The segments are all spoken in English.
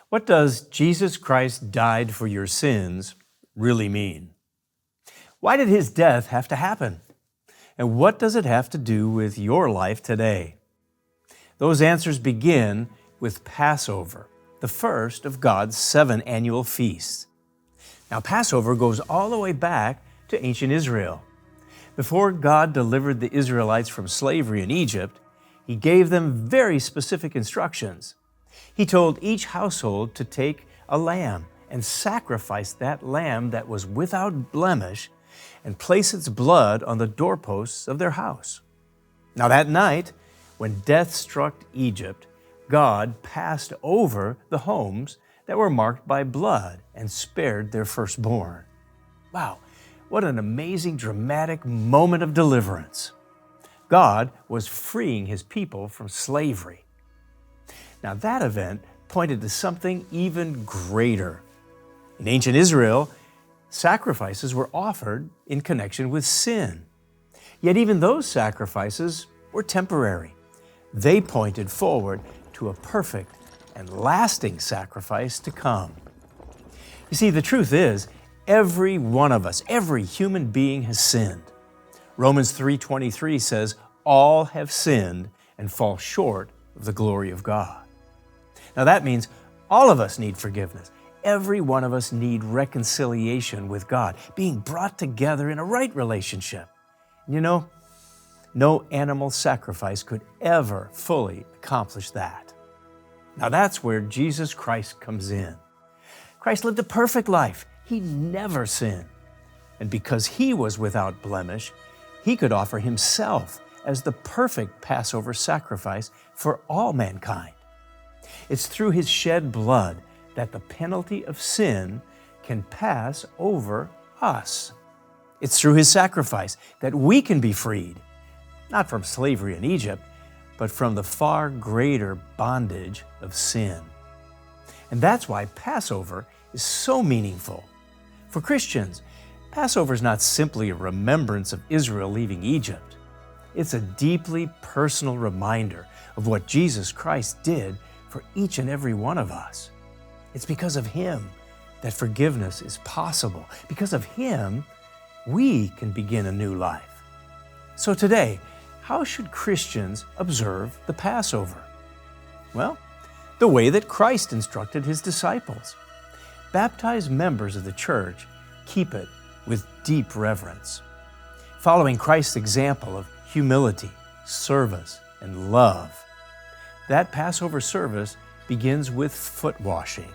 What does Jesus Christ died for your sins really mean? Why did his death have to happen? And what does it have to do with your life today? Those answers begin with Passover, the first of God's 7 annual feasts. Now, Passover goes all the way back to ancient Israel. Before God delivered the Israelites from slavery in Egypt, He gave them very specific instructions. He told each household to take a lamb and sacrifice that lamb that was without blemish and place its blood on the doorposts of their house. Now that night, when death struck Egypt, God passed over the homes that were marked by blood and spared their firstborn. Wow, what an amazing, dramatic moment of deliverance. God was freeing His people from slavery. Now that event pointed to something even greater. In ancient Israel, sacrifices were offered in connection with sin. Yet even those sacrifices were temporary. They pointed forward to a perfect and lasting sacrifice to come. You see, the truth is, every one of us, every human being has sinned. Romans 3:23 says, all have sinned and fall short of the glory of God. Now that means all of us need forgiveness. Every one of us need reconciliation with God, being brought together in a right relationship. You know, no animal sacrifice could ever fully accomplish that. Now that's where Jesus Christ comes in. Christ lived a perfect life. He never sinned. And because He was without blemish, He could offer Himself as the perfect Passover sacrifice for all mankind. It's through His shed blood that the penalty of sin can pass over us. It's through His sacrifice that we can be freed, not from slavery in Egypt, but from the far greater bondage of sin. And that's why Passover is so meaningful. For Christians, Passover is not simply a remembrance of Israel leaving Egypt. It's a deeply personal reminder of what Jesus Christ did for each and every one of us. It's because of Him that forgiveness is possible. Because of Him, we can begin a new life. So today, how should Christians observe the Passover? Well, the way that Christ instructed His disciples. Baptized members of the church keep it with deep reverence. Following Christ's example of humility, service, and love, that Passover service begins with foot washing.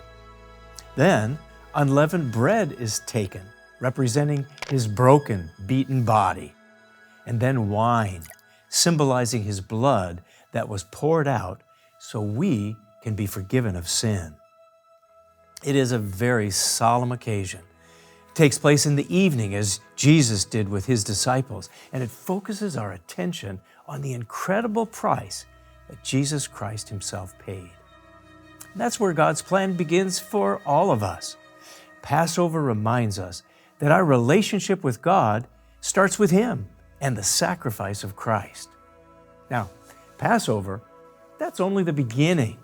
Then, unleavened bread is taken, representing His broken, beaten body. And then wine, symbolizing His blood that was poured out so we can be forgiven of sin. It is a very solemn occasion. It takes place in the evening, as Jesus did with His disciples, and it focuses our attention on the incredible price that Jesus Christ Himself paid. And that's where God's plan begins for all of us. Passover reminds us that our relationship with God starts with Him and the sacrifice of Christ. Now, Passover, that's only the beginning.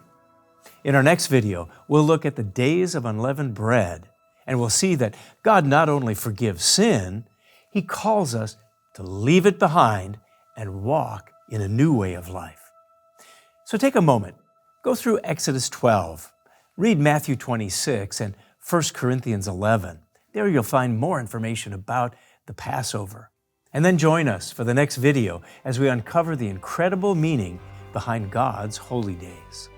In our next video, we'll look at the days of unleavened bread, and we'll see that God not only forgives sin, He calls us to leave it behind and walk in a new way of life. So take a moment, go through Exodus 12, read Matthew 26 and 1 Corinthians 11. There you'll find more information about the Passover. And then join us for the next video as we uncover the incredible meaning behind God's holy days.